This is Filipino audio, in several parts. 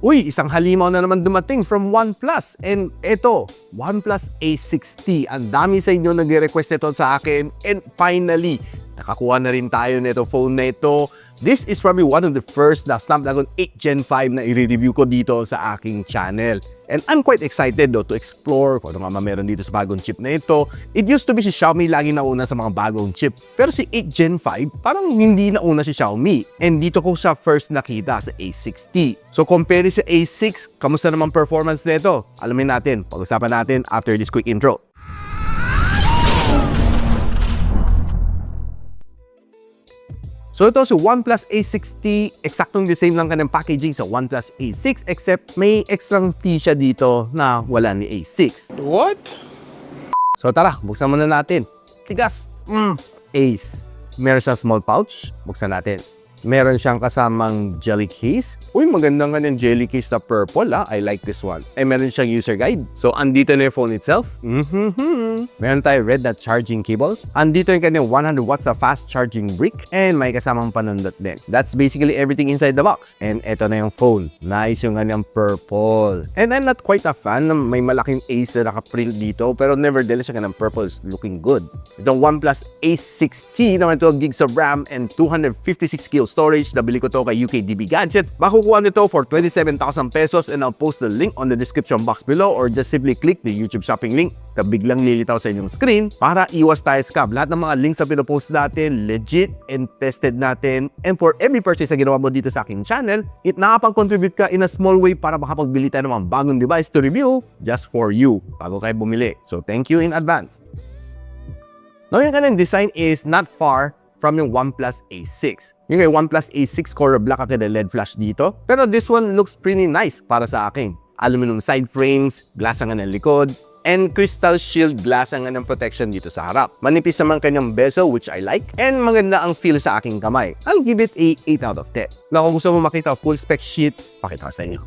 Uy, isang halimaw na naman dumating from OnePlus. And eto, OnePlus Ace 60. Ang dami sa inyo nag-request ito sa akin. And finally, nakakuha na rin tayo nito phone na ito. This is probably one of the first na Snapdragon 8 Gen 5 na i-review ko dito sa aking channel. And I'm quite excited though to explore kung ano nga meron dito sa bagong chip na ito. It used to be si Xiaomi lagi nauna sa mga bagong chip. Pero si 8 Gen 5 parang hindi nauna si Xiaomi. And dito ko siya first nakita sa A60. So compare sa A6, kamusta naman performance nito? Alamin natin, pag-usapan natin after this quick intro. So ito si OnePlus A60, eksaktong the same lang kanyang packaging sa OnePlus A6 except may extra fee siya dito na wala ni A6. What? So tara, buksan muna natin. Tigas! Ace. Meron siyang small pouch. Buksan natin. Meron siyang kasamang jelly case. Uy, maganda nga yung jelly case na purple I like this one. Ay, meron siyang user guide. So, andito na yung phone itself. Meron tayo red na charging cable. Andito yung kanyang 100 watts na fast charging brick. And may kasamang panundot din. That's basically everything inside the box. And eto na yung phone. Nice yung kanyang purple. And I'm not quite a fan na may malaking Ace na nakaprint dito. Pero nevertheless, yung kanyang purple is looking good. Itong OnePlus Ace 60 naman 12 gigs of RAM and 256 GB storage. Nabili ko to kay UKDB Gadget. Makukuha nito for 27,000 pesos and I'll post the link on the description box below or just simply click the YouTube shopping link na biglang lilitaw sa inyong screen para iwas tayo scam. Lahat ng mga links na pinopost natin, legit and tested natin. And for every purchase na ginawa mo dito sa aking channel, it nakapag-contribute ka in a small way para makapagbili tayo ng mga bagong device to review just for you bago kayo bumili. So thank you in advance. Now yung kanyang design is not far from yung OnePlus A6. Yung kay OnePlus A6 Core Black at LED flash dito. Pero this one looks pretty nice para sa akin. Aluminum side frames, glass ang ng likod, and crystal shield glass ang ng protection dito sa harap. Manipis naman kanyang bezel which I like, and maganda ang feel sa aking kamay. I'll give it a 8 out of 10. Now kung gusto mo makita full spec sheet, pakita ko sa inyo.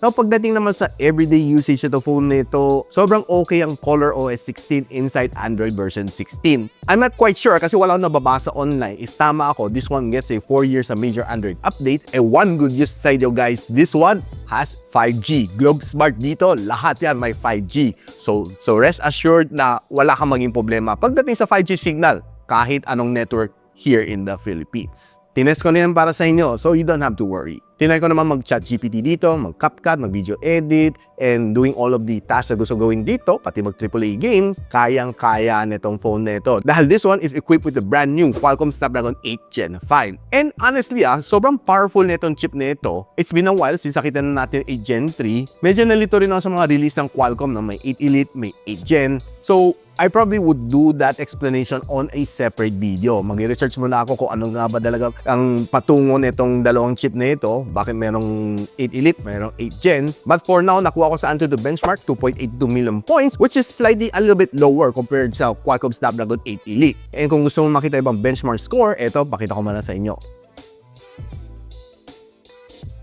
Now, pagdating naman sa everyday usage ito phone nito, sobrang okay ang ColorOS 16 inside Android version 16. I'm not quite sure kasi wala akong nababasa online. If tama ako, this one gets a 4 years a major Android update. And one good news sa inyo guys, this one has 5G. Globe Smart dito, lahat yan may 5G. So rest assured na wala kang maging problema pagdating sa 5G signal kahit anong network here in the Philippines. Tinest ko na yan para sa inyo, so you don't have to worry. Tinry ko naman mag-chat GPT dito, mag-CapCut, mag-video edit, and doing all of the tasks na gusto gawin dito, pati mag-AAA games, kayang-kaya nitong phone na ito. Dahil this one is equipped with the brand new Qualcomm Snapdragon 8 Gen 5. And honestly sobrang powerful nitong chip na ito. It's been a while since nakita na natin 8 Gen 3. Medyo nalito rin ako sa mga release ng Qualcomm na may 8 Elite, may 8 Gen. So, I probably would do that explanation on a separate video. Mag-research muna ako kung ano nga ba talaga ang patungo nitong dalawang chip na ito. Bakit merong 8 Elite, merong 8 Gen. But for now, nakuha ko sa Antutu benchmark, 2.82 million points, which is slightly a little bit lower compared sa Qualcomm Snapdragon 8 Elite. And kung gusto mo makita ibang benchmark score, ito, pakita ko muna sa inyo.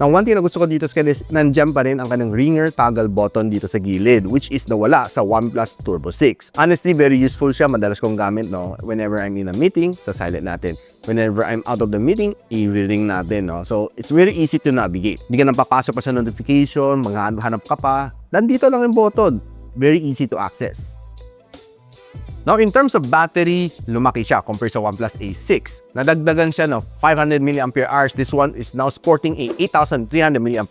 Now, one thing na gusto ko dito sa kanya is nandiyan pa rin ang kanyang ringer toggle button dito sa gilid, which is nawala sa OnePlus Turbo 6. Honestly, very useful siya. Madalas kong gamit, no? Whenever I'm in a meeting, sa silent natin. Whenever I'm out of the meeting, i-ring natin, no? So, it's very easy to navigate. Hindi ka nang papasok pa sa notification, hanap ka pa. Nandito lang yung button. Very easy to access. Now, in terms of battery, lumaki siya compared sa OnePlus A6. Nadagdagan siya ng 500 mAh. This one is now sporting a 8,300 mAh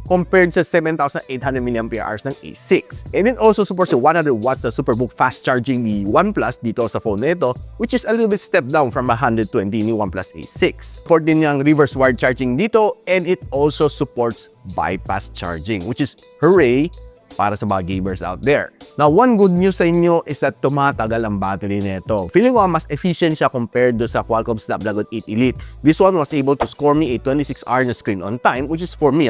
compared sa 7,800 mAh ng A6. And it also supports a 100 watts na Superbook fast charging ni OnePlus dito sa phone nito, which is a little bit step down from 120 ni OnePlus A6. Support din niyang reverse wired charging dito, and it also supports bypass charging, which is hooray para sa mga gamers out there. Now, one good news sa inyo is that tumatagal ang battery nito. Feeling ko mas efficient siya compared do sa Qualcomm Snapdragon 8 Elite. This one was able to score me a 26-hour na screen on time, which is for me,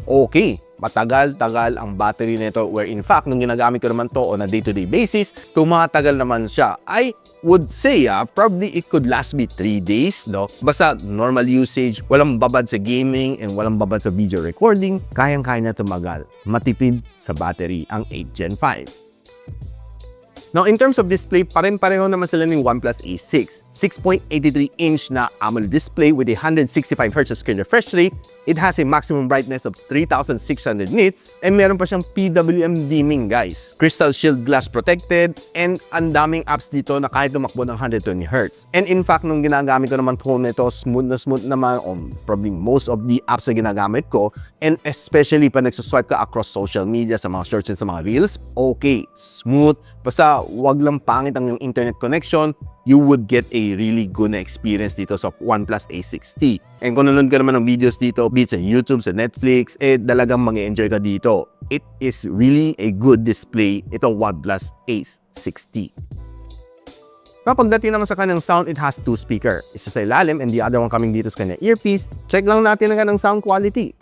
okay. Matagal-tagal ang battery nito, where in fact, nung ginagamit ko naman to on a day-to-day basis, tumatagal naman siya. I would say, probably it could last me 3 days, no? Basta normal usage, walang babad sa gaming, and walang babad sa video recording, kayang-kaya na tumagal. Matipid sa battery ang 8 Gen 5. Now, in terms of display, pareho naman sila ng Oneplus Ace 6. 6.83-inch na AMOLED display with a 165Hz screen refresh rate. It has a maximum brightness of 3,600 nits and meron pa siyang PWM dimming, guys. Crystal shield glass protected and ang daming apps dito na kahit tumakbo ng 120Hz. And in fact, nung ginagamit ko naman phone nito, smooth naman on probably most of the apps na ginagamit ko, and especially pa nagsaswipe ka across social media sa mga shorts and sa mga reels, okay, smooth. Basta wag lang pangit ang yung internet connection, you would get a really good na experience dito sa Oneplus Ace 6T. And kung nanonood ka naman ng videos dito, be it sa YouTube, sa Netflix, talagang mag-enjoy ka dito. It is really a good display, itong Oneplus Ace 6T. Kapag dating naman sa kanyang sound, it has two speaker. Isa sa ilalim and the other one coming dito sa kanyang earpiece. Check lang natin ang kanyang sound quality.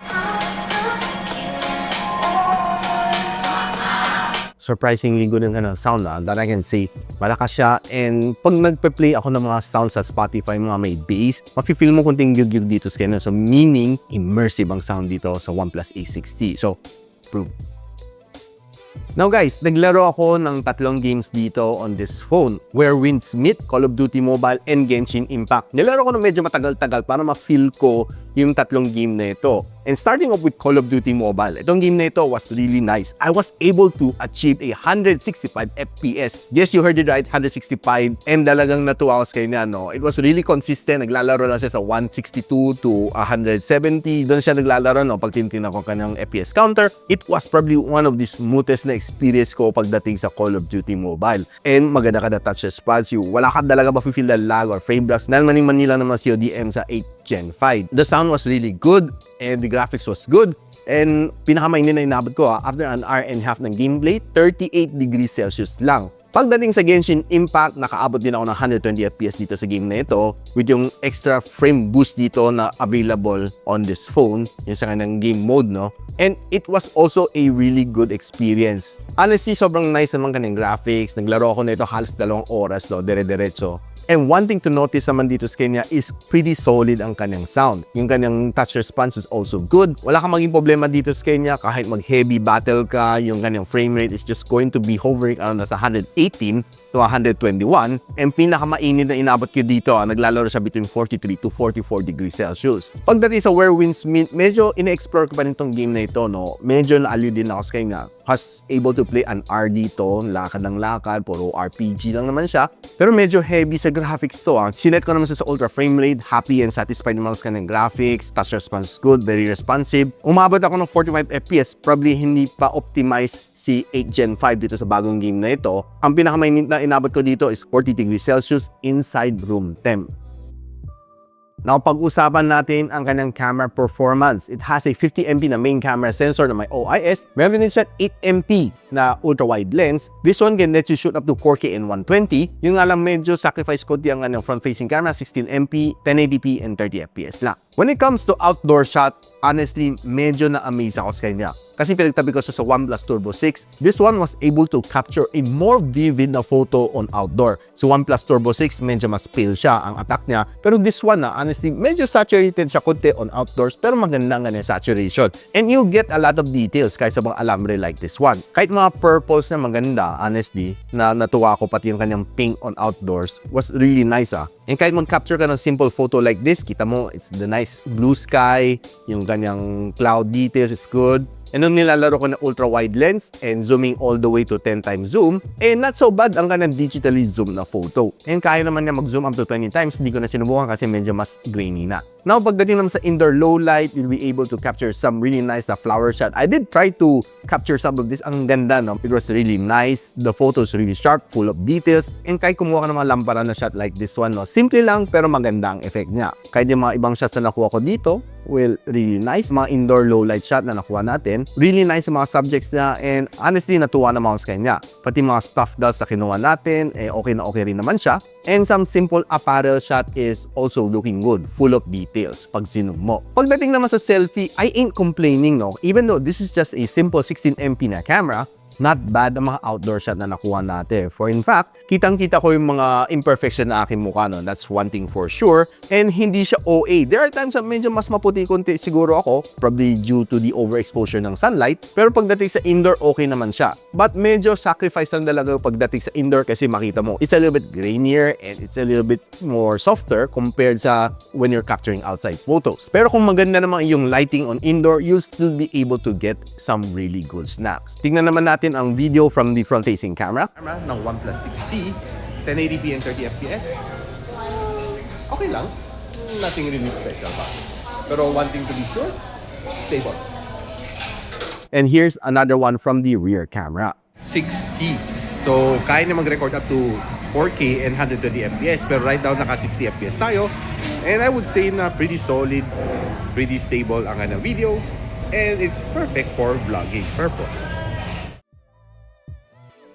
Surprisingly good yung kanyang sound that I can say. Malakas siya, and pag nagpe-play ako ng mga sounds sa Spotify, mga may bass, mafe-feel mo kunting gyug-gyug dito sa kanya. So meaning, immersive ang sound dito sa Oneplus Ace 6T. So, prove. Now guys, naglaro ako ng 3 games dito on this phone, Where Winds Meet, Call of Duty Mobile, and Genshin Impact. Nilaro ko na medyo matagal-tagal para ma-feel ko yung 3 game na ito. And starting off with Call of Duty Mobile, itong game na ito was really nice. I was able to achieve a 165 FPS. Yes, you heard it right, 165. And talagang natuwa ako sa kanya, no? It was really consistent. Naglalaro lang siya sa 162 to 170. Doon siya naglalaro, no? Pag tinitingnan ko kanyang FPS counter, it was probably one of the smoothest na experience ko pagdating sa Call of Duty Mobile. And maganda ka na touch response. Wala ka talaga ma-feel na lag or frame blocks. Dahil maning-manila naman CODM sa 8 Gen 5. The sound was really good and the graphics was good. And pinakamainin na inabot ko after an hour and a half ng gameplay, 38 degrees Celsius lang. Pagdating sa Genshin Impact, nakaabot din ako ng 120 FPS dito sa game na ito with yung extra frame boost dito na available on this phone, yung sa kanyang game mode, no? And it was also a really good experience. Honestly, sobrang nice naman kanyang graphics. Naglaro ako nito halos 2 oras, no? Dire-diretso. And one thing to notice naman dito sa kanya is pretty solid ang kanyang sound. Yung kanyang touch response is also good. Wala kang maging problema dito sa kanya kahit mag-heavy battle ka, yung kanyang frame rate is just going to be hovering around nasa 118 to 121. And pinakamainit na inabot ko dito, naglalaro siya between 43 to 44 degrees Celsius. Pagdating sa Where Winds Meet, medyo ine-explore ko pa rin itong game na ito, no? Medyo naaliw din ako sa kanya. Was able to play an R dito, lakad ng lakad, puro RPG lang naman siya. Pero medyo heavy sa graphics to. Sinet ko naman sa ultra frame rate, happy and satisfied naman sa kanyang graphics, touch response good, very responsive. Umabot ako ng 45 FPS, probably hindi pa optimize si 8 Gen 5 dito sa bagong game na ito. Ang pinakamainit na inabot ko dito is 40 degrees Celsius inside room temp. Now, pag-usapan natin ang kanyang camera performance. It has a 50MP na main camera sensor na may OIS. Meron din siya 8MP na ultra-wide lens. This one can let you shoot up to 4K and 120. Yung nga lang medyo sacrifice ko ang kanyang front-facing camera, 16MP, 1080p, and 30fps lang. When it comes to outdoor shot, honestly, medyo na-amaze ako sa kanya. Kasi pinagtabi ko siya sa Oneplus Turbo 6. This one was able to capture a more vivid na photo on outdoor. So Oneplus Turbo 6, medyo mas pale siya ang attack niya. Pero this one, honestly, medyo saturated siya konti on outdoors, pero maganda nga na saturation. And you'll get a lot of details kahit sa mga alambre like this one. Kahit mga purples na maganda, honestly, na natuwa ko pati yung kanyang pink on outdoors, was really nice. And kahit mag-capture ka ng simple photo like this, kita mo, it's the nice blue sky, yung kanyang cloud details is good. And nung nilalaro ko na ultra-wide lens and zooming all the way to 10 times zoom, not so bad ang kanyang digitally zoom na photo. And kaya naman niya mag-zoom up to 20 times, hindi ko na sinubukan kasi medyo mas grainy na. Now, pagdating naman sa indoor low light, you'll be able to capture some really nice na flower shot. I did try to capture some of this. Ang ganda, no? It was really nice. The photos really sharp, full of details. And kahit kumuha ka ng mga lamparan na shot like this one, no? Simple lang, pero maganda ang effect niya. Kahit yung mga ibang shots na nakuha ko dito, well, really nice. Mga indoor low light shot na nakuha natin. Really nice mga subjects niya. And honestly, natuwa naman ako sa kanya. Pati mga stuff dust na kinuha natin, okay na okay rin naman siya. And some simple apparel shot is also looking good. Full of details pag zoom mo. Pagdating naman sa selfie, I ain't complaining, no? Even though this is just a simple 16MP na camera, not bad ang mga outdoor shot na nakuha natin. For in fact, kitang-kita ko yung mga imperfection na aking mukha, no? That's one thing for sure. And hindi siya OA. There are times na medyo mas maputi konti siguro ako, probably due to the overexposure ng sunlight. Pero pagdating sa indoor, okay naman siya. But medyo sacrifice lang talaga pagdating sa indoor kasi makita mo, it's a little bit grainier and it's a little bit more softer compared sa when you're capturing outside photos. Pero kung maganda naman yung lighting on indoor, you'll still be able to get some really good snaps. Tingnan naman natin ang video from the front-facing camera ng Oneplus 6T, 1080p and 30 fps. Okay lang. Nothing really special pa. Pero one thing to be sure, stable. And here's another one from the rear camera. 6T. So, kaya na mag-record up to 4K and 120 fps. Pero right now, naka 60 fps tayo. And I would say na pretty solid, pretty stable ang kanyang video. And it's perfect for vlogging purpose.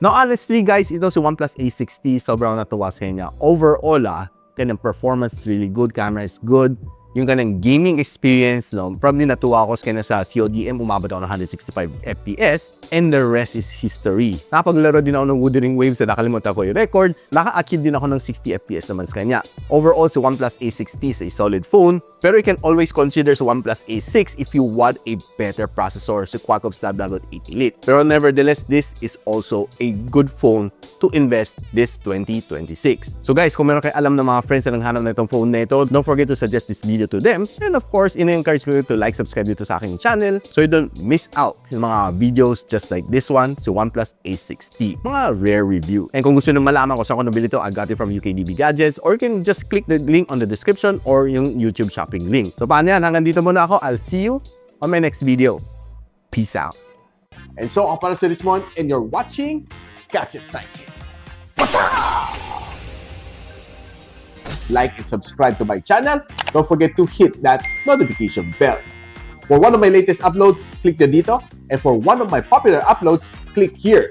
Now, honestly guys, ito si Oneplus Ace 6T, sobrang natuwa sa kanya. Overall, kanyang performance is really good, camera is good. Yung kanyang gaming experience, no, probably natuwa ako sa kanya sa CODM, umabot ako ng 165 FPS, and the rest is history. Nakapaglaro din ako ng Wuthering Waves na nakalimutan ko yung record, naka-achieve din ako ng 60 FPS naman sa kanya. Overall, si OnePlus Ace 6T is a solid phone, pero you can always consider si OnePlus Ace 6 if you want a better processor sa Qualcomm Snapdragon 8 Elite. Pero nevertheless, this is also a good phone to invest this 2026. So guys, kung meron kayo alam ng mga friends na nanghanap na itong phone na ito, don't forget to suggest this video to them. And of course, ina-encourage ko to like, subscribe dito sa aking channel so you don't miss out yung mga videos just like this one, si OnePlus Ace 6T. Mga rare review. And kung gusto nyo malaman kung saan ko nabili ito, I got it from UKDB Gadgets, or you can just click the link on the description or yung YouTube shopping link. So paano yan? Hanggang dito muna ako. I'll see you on my next video. Peace out. And so, ako para si Richmond and you're watching Gadget Sidekick. What's up? Like and subscribe to my channel. Don't forget to hit that notification bell. For one of my latest uploads, click the dito. And for one of my popular uploads, click here.